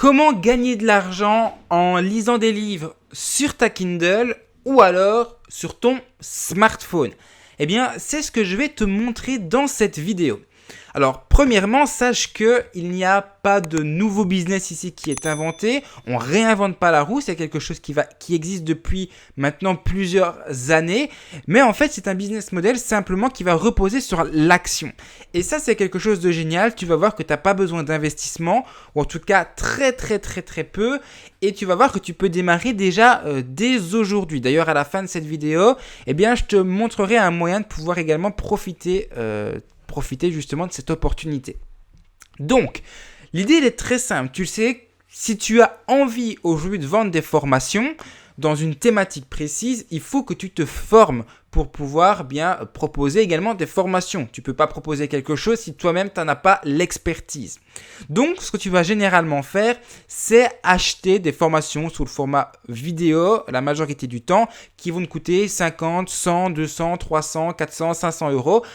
Comment gagner de l'argent en lisant des livres sur ta Kindle ou alors sur ton smartphone? Eh bien, c'est ce que je vais te montrer dans cette vidéo. Alors, premièrement, sache qu'il n'y a pas de nouveau business ici qui est inventé. On ne réinvente pas la roue, c'est quelque chose qui existe depuis maintenant plusieurs années. Mais en fait, c'est un business model simplement qui va reposer sur l'action. Et ça, c'est quelque chose de génial. Tu vas voir que tu n'as pas besoin d'investissement, ou en tout cas très peu. Et tu vas voir que tu peux démarrer déjà dès aujourd'hui. D'ailleurs, à la fin de cette vidéo, eh bien, je te montrerai un moyen de pouvoir également profiter justement de cette opportunité. Donc, l'idée elle est très simple. Tu le sais, si tu as envie aujourd'hui de vendre des formations dans une thématique précise, il faut que tu te formes pour pouvoir bien proposer également des formations. Tu ne peux pas proposer quelque chose si toi-même tu n'en as pas l'expertise. Donc, ce que tu vas généralement faire, c'est acheter des formations sous le format vidéo, la majorité du temps, qui vont te coûter 50, 100, 200, 300, 400, 500 euros.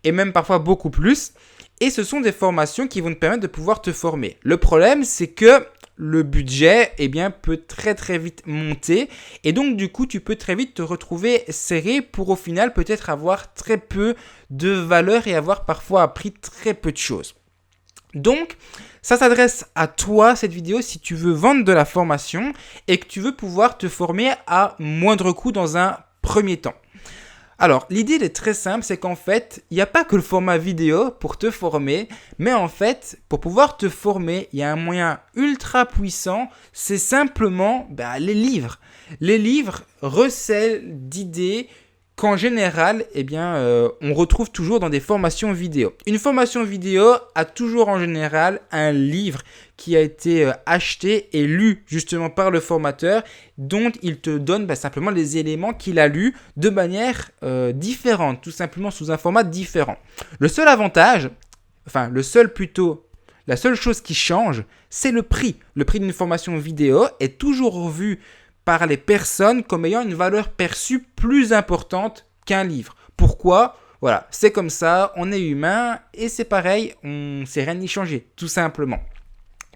Et même parfois beaucoup plus. Et ce sont des formations qui vont te permettre de pouvoir te former. Le problème, c'est que le budget peut très vite monter. Et donc, du coup, tu peux très vite te retrouver serré pour au final peut-être avoir très peu de valeur et avoir parfois appris très peu de choses. Donc, ça s'adresse à toi, cette vidéo, si tu veux vendre de la formation et que tu veux pouvoir te former à moindre coût dans un premier temps. Alors, l'idée est très simple, c'est qu'en fait, il n'y a pas que le format vidéo pour te former, mais en fait, pour pouvoir te former, il y a un moyen ultra puissant, c'est simplement les livres. Les livres recèlent d'idées qu'en général, on retrouve toujours dans des formations vidéo. Une formation vidéo a toujours en général un livre qui a été acheté et lu justement par le formateur, dont il te donne chose les éléments qu'il a lus de manière différente, tout simplement sous un format différent. La seule chose qui change, c'est le prix. Le prix d'une formation vidéo est toujours vu par les personnes comme ayant une valeur perçue plus importante qu'un livre. Pourquoi ? Voilà, c'est comme ça, on est humain et c'est pareil, on ne sait rien y changer, tout simplement.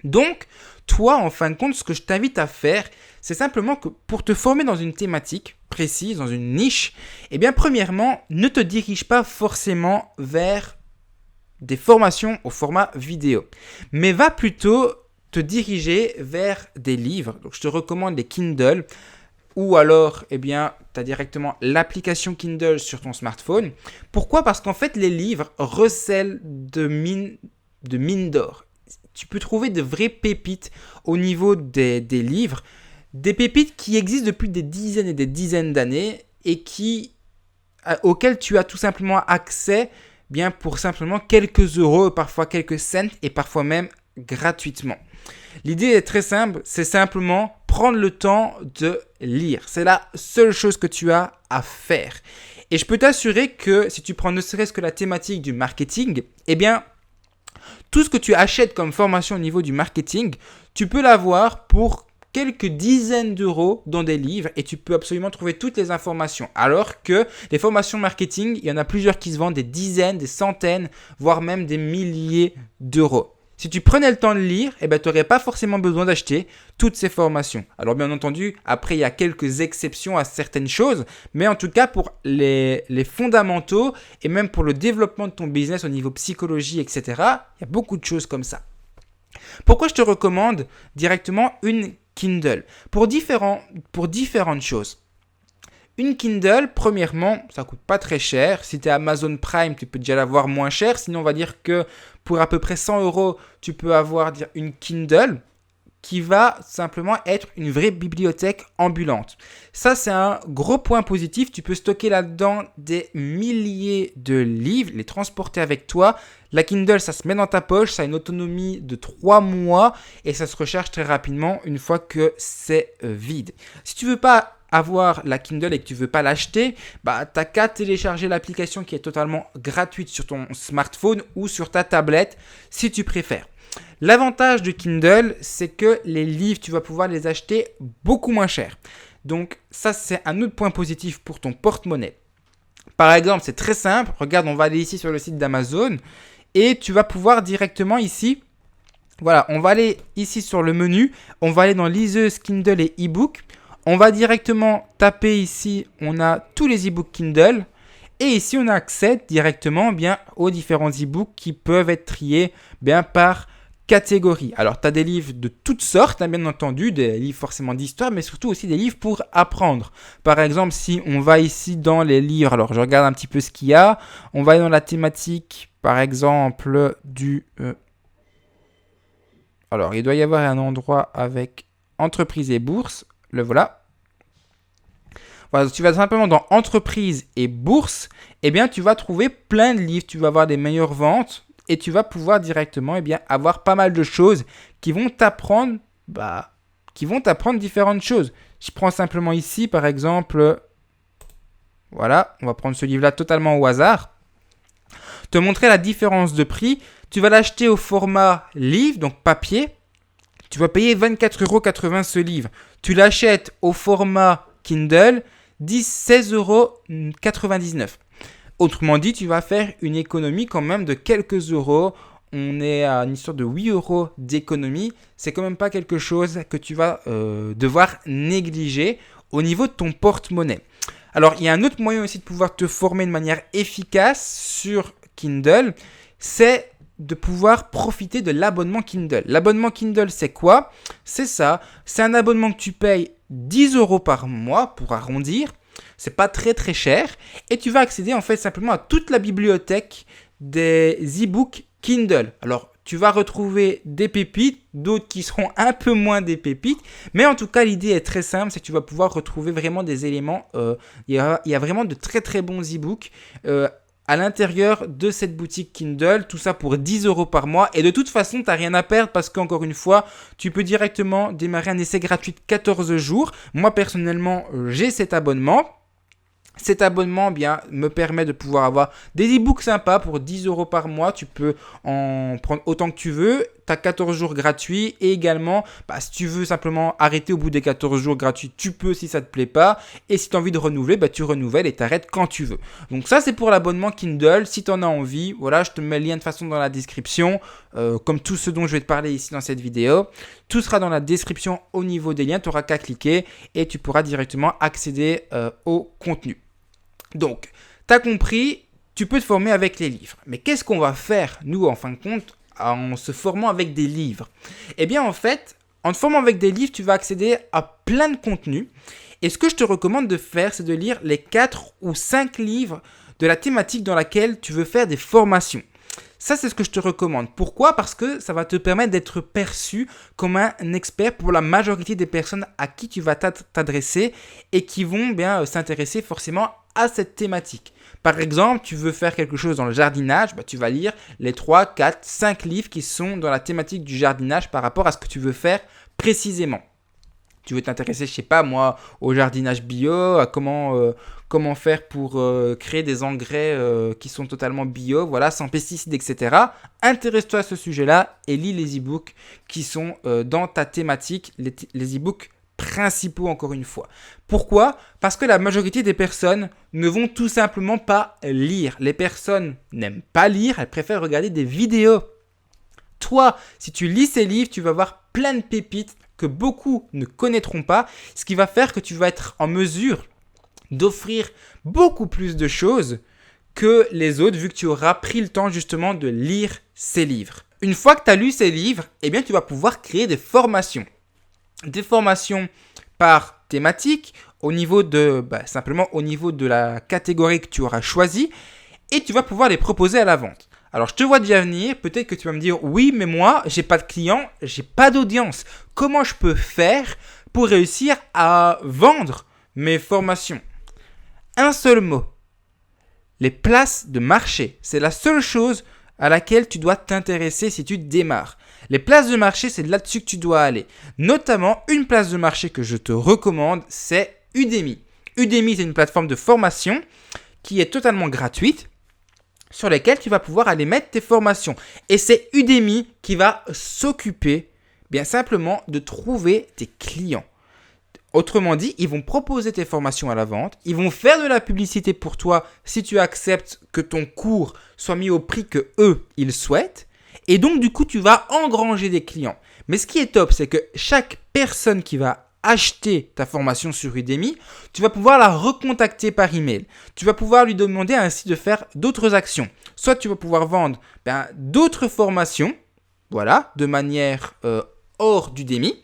Donc, toi, en fin de compte, ce que je t'invite à faire, c'est simplement que pour te former dans une thématique précise, dans une niche, premièrement, ne te dirige pas forcément vers des formations au format vidéo, mais va plutôt te diriger vers des livres. Donc, je te recommande les Kindle ou alors, tu as directement l'application Kindle sur ton smartphone. Pourquoi ? Parce qu'en fait, les livres recèlent de mines d'or. Tu peux trouver de vraies pépites au niveau des livres, des pépites qui existent depuis des dizaines et des dizaines d'années et auxquelles tu as tout simplement accès pour simplement quelques euros, parfois quelques cents et parfois même gratuitement. L'idée est très simple, c'est simplement prendre le temps de lire. C'est la seule chose que tu as à faire. Et je peux t'assurer que si tu prends ne serait-ce que la thématique du marketing, tout ce que tu achètes comme formation au niveau du marketing, tu peux l'avoir pour quelques dizaines d'euros dans des livres et tu peux absolument trouver toutes les informations. Alors que les formations marketing, il y en a plusieurs qui se vendent des dizaines, des centaines, voire même des milliers d'euros. Si tu prenais le temps de lire, tu n'aurais pas forcément besoin d'acheter toutes ces formations. Alors bien entendu, après il y a quelques exceptions à certaines choses, mais en tout cas pour les fondamentaux et même pour le développement de ton business au niveau psychologie, etc., il y a beaucoup de choses comme ça. Pourquoi je te recommande directement une Kindle ? Pour différentes choses. Une Kindle, premièrement, ça coûte pas très cher. Si tu es Amazon Prime, tu peux déjà l'avoir moins cher. Sinon, on va dire que pour à peu près 100 euros, tu peux avoir une Kindle qui va simplement être une vraie bibliothèque ambulante. Ça, c'est un gros point positif. Tu peux stocker là-dedans des milliers de livres, les transporter avec toi. La Kindle, ça se met dans ta poche, ça a une autonomie de 3 mois et ça se recharge très rapidement une fois que c'est vide. Si tu veux pas avoir la Kindle et que tu veux pas l'acheter, t'as qu'à télécharger l'application qui est totalement gratuite sur ton smartphone ou sur ta tablette si tu préfères. L'avantage de Kindle, c'est que les livres, tu vas pouvoir les acheter beaucoup moins cher. Donc ça, c'est un autre point positif pour ton porte-monnaie. Par exemple, c'est très simple. Regarde, on va aller ici sur le site d'Amazon et tu vas pouvoir directement ici Voilà, on va aller ici sur le menu, on va aller dans liseuse Kindle et e-book. On va directement taper ici, on a tous les e-books Kindle. Et ici, on a accès directement bien aux différents e-books qui peuvent être triés bien par catégorie. Alors, tu as des livres de toutes sortes, bien entendu, des livres forcément d'histoire, mais surtout aussi des livres pour apprendre. Par exemple, si on va ici dans les livres, alors je regarde un petit peu ce qu'il y a. On va aller dans la thématique, par exemple, Alors, il doit y avoir un endroit avec entreprise et bourse. Le voilà. Voilà, tu vas simplement dans entreprise et bourse, eh bien, tu vas trouver plein de livres. Tu vas avoir des meilleures ventes et tu vas pouvoir directement avoir pas mal de choses qui vont t'apprendre différentes choses. Je prends simplement ici, par exemple, voilà, on va prendre ce livre-là totalement au hasard. Te montrer la différence de prix. Tu vas l'acheter au format livre, donc papier. Tu vas payer 24,80 € ce livre. Tu l'achètes au format Kindle, 16,99 €. Autrement dit, tu vas faire une économie quand même de quelques euros. On est à une histoire de 8 € d'économie. C'est quand même pas quelque chose que tu vas devoir négliger au niveau de ton porte-monnaie. Alors, il y a un autre moyen aussi de pouvoir te former de manière efficace sur Kindle, c'est de pouvoir profiter de l'abonnement Kindle. L'abonnement Kindle, c'est quoi ? C'est ça, c'est un abonnement que tu payes 10 € par mois pour arrondir. C'est pas très très cher et tu vas accéder en fait simplement à toute la bibliothèque des e-books Kindle. Alors, tu vas retrouver des pépites, d'autres qui seront un peu moins des pépites. Mais en tout cas, l'idée est très simple, c'est que tu vas pouvoir retrouver vraiment des éléments. Il y a vraiment de très très bons e-books à l'intérieur de cette boutique Kindle. Tout ça pour 10 € par mois. Et de toute façon, tu n'as rien à perdre parce qu'encore une fois, tu peux directement démarrer un essai gratuit de 14 jours. Moi, personnellement, j'ai cet abonnement. Cet abonnement me permet de pouvoir avoir des e-books sympas pour 10 € par mois. Tu peux en prendre autant que tu veux. Tu as 14 jours gratuits et également, si tu veux simplement arrêter au bout des 14 jours gratuits, tu peux si ça ne te plaît pas. Et si tu as envie de renouveler, tu renouvelles et tu arrêtes quand tu veux. Donc ça, c'est pour l'abonnement Kindle. Si tu en as envie, voilà, je te mets le lien de façon dans la description. Comme tout ce dont je vais te parler ici dans cette vidéo. Tout sera dans la description au niveau des liens. Tu n'auras qu'à cliquer et tu pourras directement accéder au contenu. Donc, tu as compris, tu peux te former avec les livres. Mais qu'est-ce qu'on va faire, nous, en fin de compte, en se formant avec des livres ? Eh bien, en fait, en te formant avec des livres, tu vas accéder à plein de contenus. Et ce que je te recommande de faire, c'est de lire les 4 ou 5 livres de la thématique dans laquelle tu veux faire des formations. Ça, c'est ce que je te recommande. Pourquoi ? Parce que ça va te permettre d'être perçu comme un expert pour la majorité des personnes à qui tu vas t'adresser et qui vont s'intéresser forcément à cette thématique. Par exemple, tu veux faire quelque chose dans le jardinage, tu vas lire les 3, 4, 5 livres qui sont dans la thématique du jardinage par rapport à ce que tu veux faire précisément. Tu veux t'intéresser, je sais pas moi, au jardinage bio, à comment faire pour créer des engrais qui sont totalement bio, voilà, sans pesticides, etc. Intéresse-toi à ce sujet-là et lis les e-books qui sont dans ta thématique, les e-books principaux encore une fois. Pourquoi ? Parce que la majorité des personnes ne vont tout simplement pas lire. Les personnes n'aiment pas lire, elles préfèrent regarder des vidéos. Toi, si tu lis ces livres, tu vas voir plein de pépites que beaucoup ne connaîtront pas, ce qui va faire que tu vas être en mesure d'offrir beaucoup plus de choses que les autres, vu que tu auras pris le temps justement de lire ces livres. Une fois que tu as lu ces livres, eh bien, tu vas pouvoir créer des formations. Des formations par thématique, simplement au niveau de la catégorie que tu auras choisie, et tu vas pouvoir les proposer à la vente. Alors, je te vois déjà venir, peut-être que tu vas me dire, oui, mais moi, j'ai pas de clients, j'ai pas d'audience. Comment je peux faire pour réussir à vendre mes formations ? Un seul mot, les places de marché. C'est la seule chose à laquelle tu dois t'intéresser si tu démarres. Les places de marché, c'est là-dessus que tu dois aller. Notamment, une place de marché que je te recommande, c'est Udemy. Udemy, c'est une plateforme de formation qui est totalement gratuite, sur lesquelles tu vas pouvoir aller mettre tes formations. Et c'est Udemy qui va s'occuper, bien simplement, de trouver tes clients. Autrement dit, ils vont proposer tes formations à la vente, ils vont faire de la publicité pour toi si tu acceptes que ton cours soit mis au prix que eux, ils souhaitent. Et donc, du coup, tu vas engranger des clients. Mais ce qui est top, c'est que chaque personne qui va acheter ta formation sur Udemy, tu vas pouvoir la recontacter par email. Tu vas pouvoir lui demander ainsi de faire d'autres actions. Soit tu vas pouvoir vendre d'autres formations, voilà, de manière hors d'Udemy.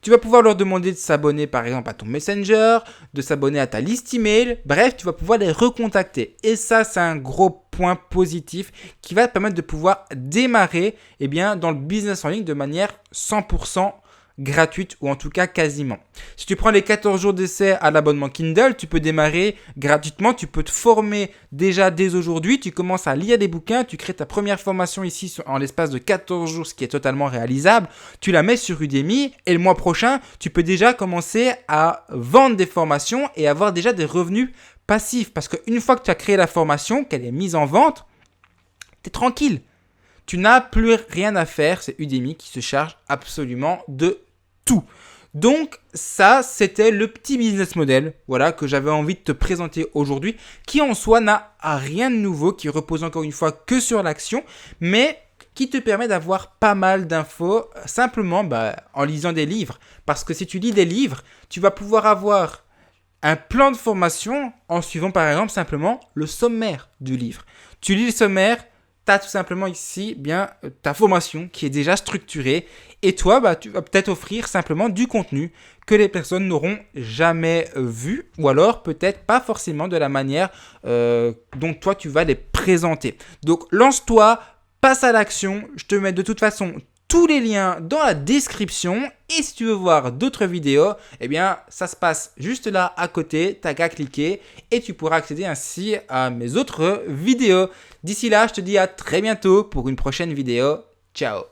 Tu vas pouvoir leur demander de s'abonner par exemple à ton Messenger, de s'abonner à ta liste email. Bref, tu vas pouvoir les recontacter. Et ça, c'est un gros point positif qui va te permettre de pouvoir démarrer dans le business en ligne de manière 100% gratuite ou en tout cas quasiment. Si tu prends les 14 jours d'essai à l'abonnement Kindle, tu peux démarrer gratuitement, tu peux te former déjà dès aujourd'hui, tu commences à lire des bouquins, tu crées ta première formation ici en l'espace de 14 jours, ce qui est totalement réalisable, tu la mets sur Udemy et le mois prochain, tu peux déjà commencer à vendre des formations et avoir déjà des revenus passifs parce qu'une fois que tu as créé la formation, qu'elle est mise en vente, tu es tranquille. Tu n'as plus rien à faire, c'est Udemy qui se charge absolument de tout. Donc ça, c'était le petit business model que j'avais envie de te présenter aujourd'hui, qui en soi n'a rien de nouveau, qui repose encore une fois que sur l'action, mais qui te permet d'avoir pas mal d'infos simplement en lisant des livres. Parce que si tu lis des livres, tu vas pouvoir avoir un plan de formation en suivant par exemple simplement le sommaire du livre. Tu lis le sommaire, tu as tout simplement ici ta formation qui est déjà structurée et toi, tu vas peut-être offrir simplement du contenu que les personnes n'auront jamais vu ou alors peut-être pas forcément de la manière dont toi tu vas les présenter. Donc lance-toi, passe à l'action, je te mets de toute façon tous les liens dans la description et si tu veux voir d'autres vidéos, ça se passe juste là à côté, t'as qu'à cliquer et tu pourras accéder ainsi à mes autres vidéos. D'ici là, je te dis à très bientôt pour une prochaine vidéo. Ciao!